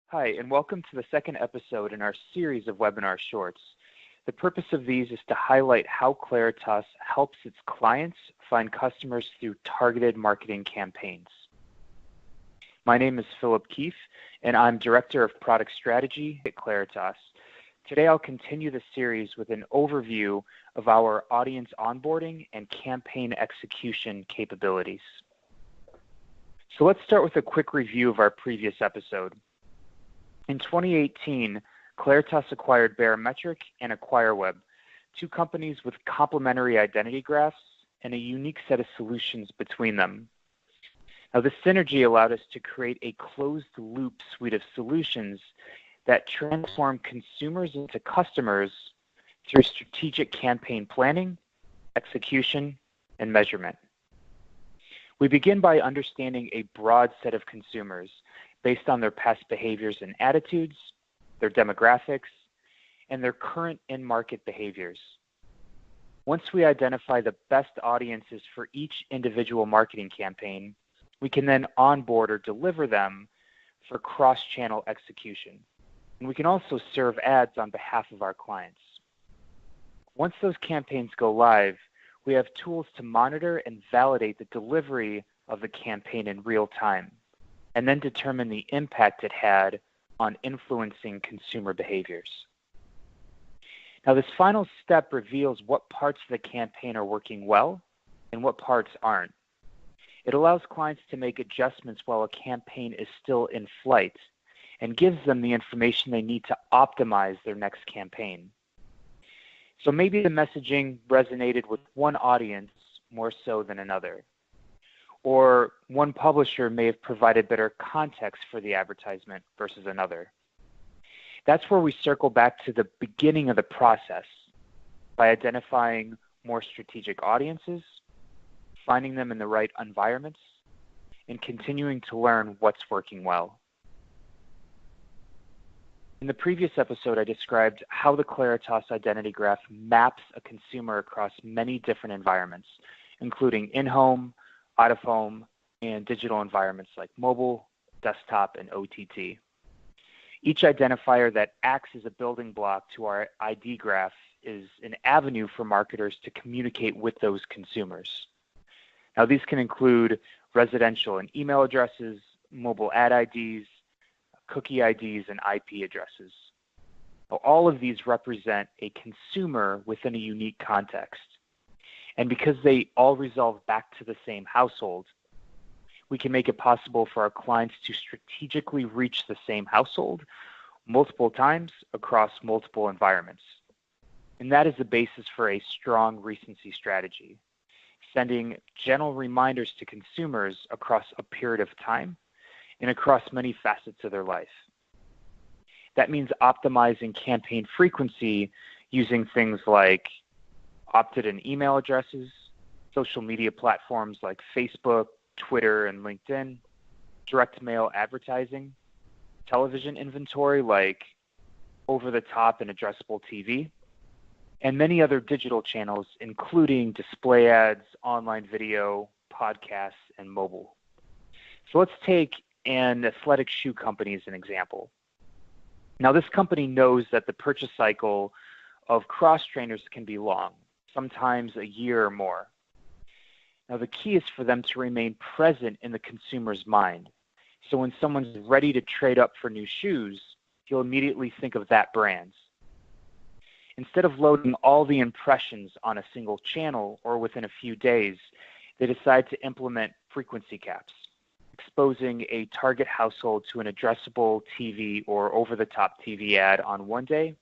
Hi, and welcome to the second episode in our series of webinar shorts. The purpose of these is to highlight how Claritas helps its clients find customers through targeted marketing campaigns. My name is Philip Keefe, and I'm Director of Product Strategy at Claritas. Today I'll continue the series with an overview of our audience onboarding and campaign execution capabilities. So let's start with a quick review of our previous episode. In 2018, Claritas acquired Barometric and AcquireWeb, two companies with complementary identity graphs and a unique set of solutions between them. Now, this synergy allowed us to create a closed-loop suite of solutions that transform consumers into customers through strategic campaign planning, execution, and measurement. We begin by understanding a broad set of consumers based on their past behaviors and attitudes, their demographics, and their current in-market behaviors. Once we identify the best audiences for each individual marketing campaign, we can then onboard or deliver them for cross-channel execution. And we can also serve ads on behalf of our clients. Once those campaigns go live, we have tools to monitor and validate the delivery of the campaign in real time, and then determine the impact it had on influencing consumer behaviors. Now, this final step reveals what parts of the campaign are working well and what parts aren't. It allows clients to make adjustments while a campaign is still in flight and gives them the information they need to optimize their next campaign. So maybe the messaging resonated with one audience more so than another. Or one publisher may have provided better context for the advertisement versus another. That's where we circle back to the beginning of the process by identifying more strategic audiences, finding them in the right environments, and continuing to learn what's working well. In the previous episode, I described how the Claritas Identity Graph maps a consumer across many different environments, including in-home, out-of-home, and digital environments like mobile, desktop, and OTT. Each identifier that acts as a building block to our ID graph is an avenue for marketers to communicate with those consumers. Now, these can include residential and email addresses, mobile ad IDs, cookie IDs, and IP addresses. Now, all of these represent a consumer within a unique context. And because they all resolve back to the same household, we can make it possible for our clients to strategically reach the same household multiple times across multiple environments. And that is the basis for a strong recency strategy, sending general reminders to consumers across a period of time and across many facets of their life. That means optimizing campaign frequency using things like opted-in email addresses, social media platforms like Facebook, Twitter, and LinkedIn, direct mail advertising, television inventory like over-the-top and addressable TV, and many other digital channels, including display ads, online video, podcasts, and mobile. So let's take an athletic shoe company as an example. Now, this company knows that the purchase cycle of cross-trainers can be long, sometimes a year or more. Now, the key is for them to remain present in the consumer's mind. So when someone's ready to trade up for new shoes, he'll immediately think of that brand. Instead of loading all the impressions on a single channel or within a few days, they decide to implement frequency caps, exposing a target household to an addressable TV or over-the-top TV ad on one day,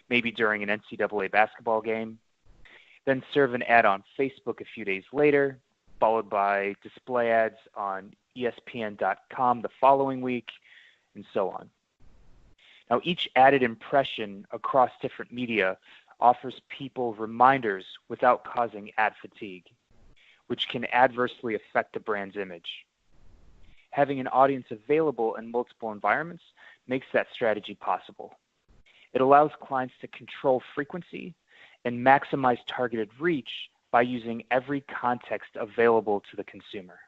maybe during an NCAA basketball game, then serve an ad on Facebook a few days later, followed by display ads on ESPN.com the following week, and so on. Now, each added impression across different media offers people reminders without causing ad fatigue, which can adversely affect the brand's image. Having an audience available in multiple environments makes that strategy possible. It allows clients to control frequency and maximize targeted reach by using every context available to the consumer.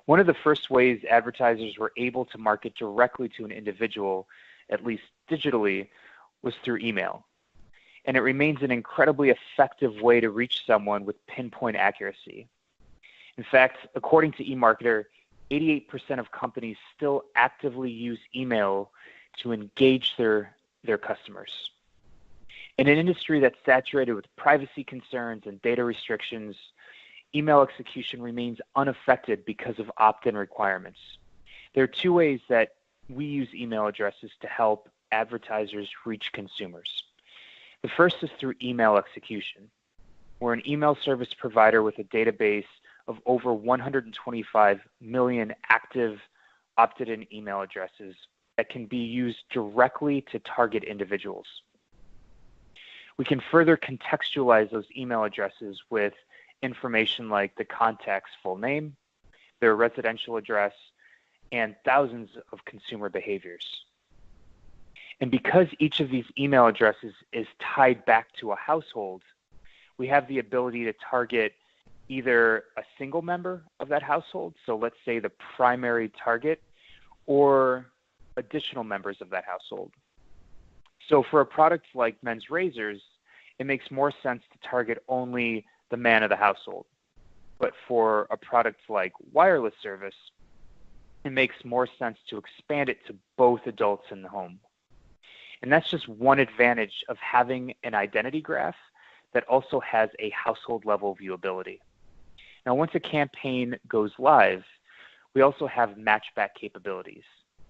One of the first ways advertisers were able to market directly to an individual, at least digitally, was through email. And it remains an incredibly effective way to reach someone with pinpoint accuracy. In fact, according to eMarketer, 88% of companies still actively use email to engage their customers. In an industry that's saturated with privacy concerns and data restrictions, email execution remains unaffected because of opt-in requirements. There are two ways that we use email addresses to help advertisers reach consumers. The first is through email execution. We're an email service provider with a database of over 125 million active opted-in email addresses that can be used directly to target individuals. We can further contextualize those email addresses with information like the contact's full name, their residential address, and thousands of consumer behaviors. And because each of these email addresses is tied back to a household, we have the ability to target either a single member of that household, so let's say the primary target, or additional members of that household. So for a product like men's razors, it makes more sense to target only the man of the household. But for a product like wireless service, it makes more sense to expand it to both adults in the home. And that's just one advantage of having an identity graph that also has a household level viewability. Now, once a campaign goes live, we also have matchback capabilities.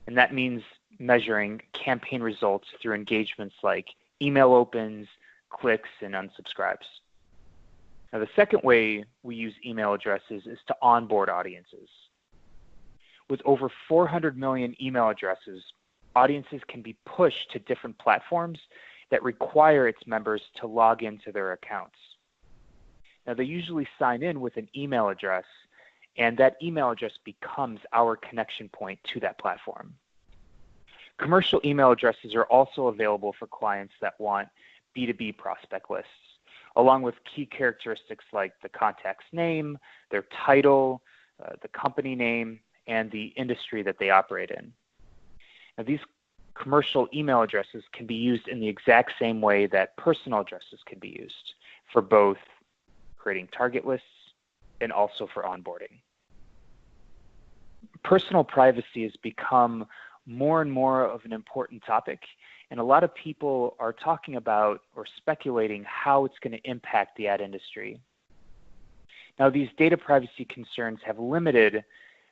And that means measuring campaign results through engagements like email opens, clicks, and unsubscribes. Now, the second way we use email addresses is to onboard audiences. With over 400 million email addresses, audiences can be pushed to different platforms that require its members to log into their accounts. Now, they usually sign in with an email address, and that email address becomes our connection point to that platform. Commercial email addresses are also available for clients that want B2B prospect lists, along with key characteristics like the contact's name, their title, the company name, and the industry that they operate in. Now, these commercial email addresses can be used in the exact same way that personal addresses can be used for both creating target lists and also for onboarding. Personal privacy has become more and more of an important topic, and a lot of people are talking about or speculating how it's going to impact the ad industry. Now, these data privacy concerns have limited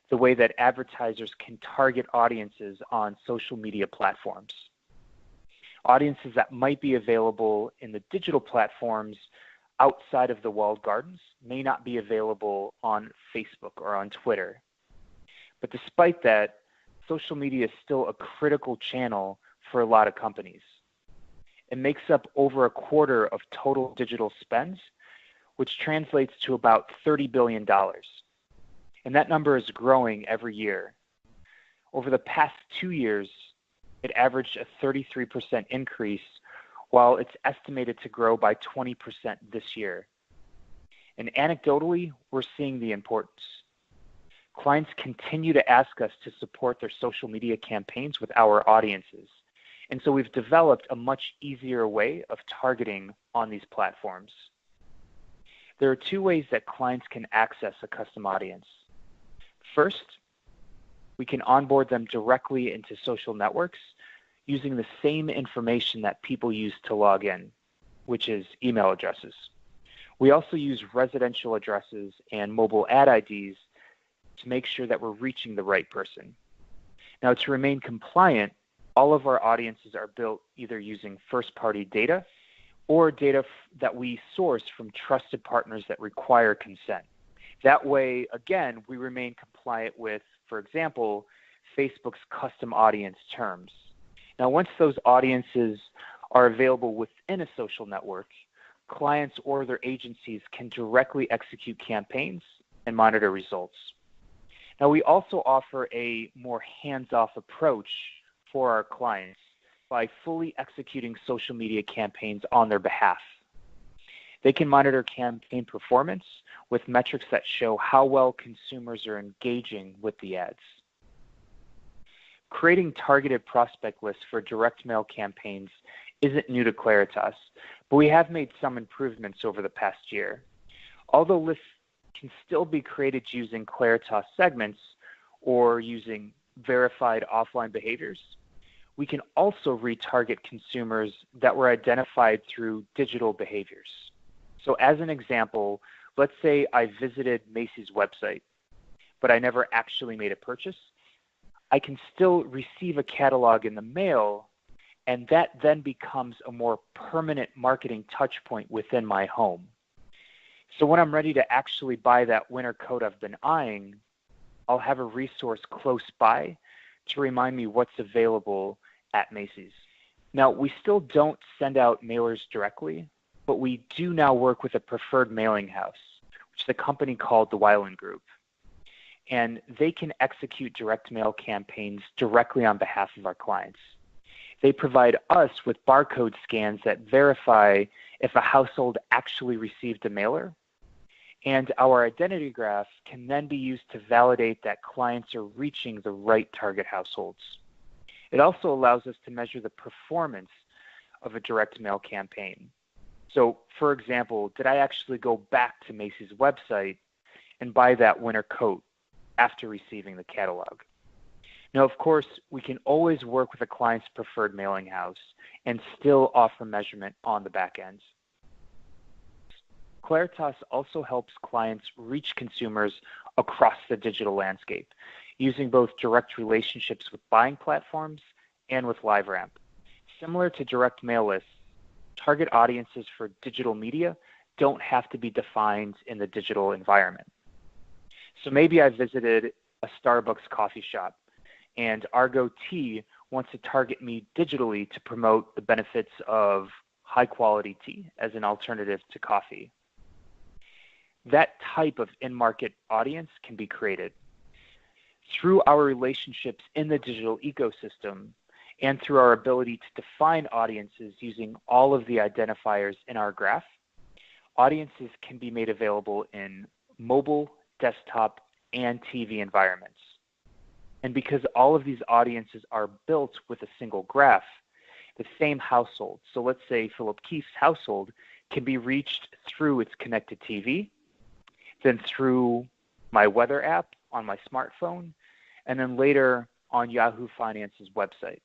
the way that advertisers can target audiences on social media platforms. Audiences that might be available in the digital platforms outside of the walled gardens may not be available on Facebook or on Twitter. But despite that, social media is still a critical channel for a lot of companies. It makes up over a quarter of total digital spends, which translates to about $30 billion. And that number is growing every year. Over the past 2 years, it averaged a 33% increase, while it's estimated to grow by 20% this year. And anecdotally, we're seeing the importance. Clients continue to ask us to support their social media campaigns with our audiences. And so we've developed a much easier way of targeting on these platforms. There are two ways that clients can access a custom audience. First, we can onboard them directly into social networks using the same information that people use to log in, which is email addresses. We also use residential addresses and mobile ad IDs to make sure that we're reaching the right person. Now, to remain compliant, all of our audiences are built either using first-party data or data that we source from trusted partners that require consent. That way, again, we remain compliant with, for example, Facebook's custom audience terms. Now, once those audiences are available within a social network, clients or their agencies can directly execute campaigns and monitor results. Now, we also offer a more hands-off approach for our clients by fully executing social media campaigns on their behalf. They can monitor campaign performance with metrics that show how well consumers are engaging with the ads. Creating targeted prospect lists for direct mail campaigns isn't new to Claritas, but we have made some improvements over the past year. Although lists can still be created using Claritas segments or using verified offline behaviors, we can also retarget consumers that were identified through digital behaviors. So as an example, let's say I visited Macy's website, but I never actually made a purchase. I can still receive a catalog in the mail, and that then becomes a more permanent marketing touch point within my home. So when I'm ready to actually buy that winter coat I've been eyeing, I'll have a resource close by to remind me what's available at Macy's. Now, we still don't send out mailers directly, but we do now work with a preferred mailing house, which is a company called the Weiland Group. And they can execute direct mail campaigns directly on behalf of our clients. They provide us with barcode scans that verify if a household actually received a mailer, and our identity graph can then be used to validate that clients are reaching the right target households. It also allows us to measure the performance of a direct mail campaign. So, for example, did I actually go back to Macy's website and buy that winter coat after receiving the catalog? Now, of course, we can always work with a client's preferred mailing house and still offer measurement on the back end. Claritas also helps clients reach consumers across the digital landscape, using both direct relationships with buying platforms and with LiveRamp. Similar to direct mail lists, target audiences for digital media don't have to be defined in the digital environment. So maybe I visited a Starbucks coffee shop, and Argo Tea wants to target me digitally to promote the benefits of high-quality tea as an alternative to coffee. That type of in-market audience can be created. Through our relationships in the digital ecosystem and through our ability to define audiences using all of the identifiers in our graph, audiences can be made available in mobile, desktop, and TV environments. And because all of these audiences are built with a single graph, the same household, so let's say Philip Keith's household, can be reached through its connected TV, then through my weather app on my smartphone, and then later on Yahoo Finance's website.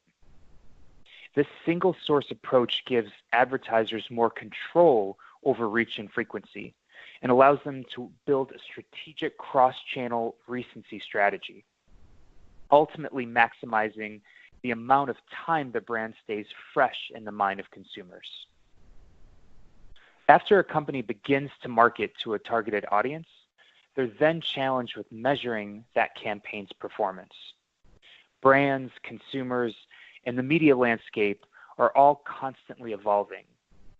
This single source approach gives advertisers more control over reach and frequency and allows them to build a strategic cross-channel recency strategy, ultimately maximizing the amount of time the brand stays fresh in the mind of consumers. After a company begins to market to a targeted audience, they're then challenged with measuring that campaign's performance. Brands, consumers, and the media landscape are all constantly evolving,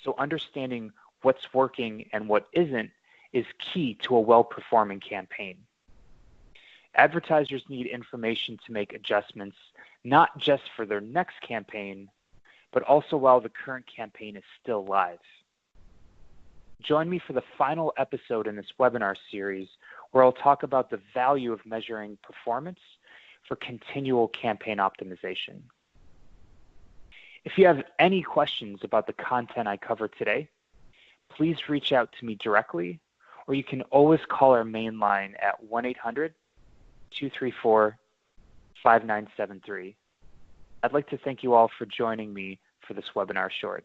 so understanding what's working and what isn't is key to a well-performing campaign. Advertisers need information to make adjustments, not just for their next campaign, but also while the current campaign is still live. Join me for the final episode in this webinar series where I'll talk about the value of measuring performance for continual campaign optimization. If you have any questions about the content I covered today, please reach out to me directly, or you can always call our main line at 1-800-234-5973. I'd like to thank you all for joining me for this webinar short.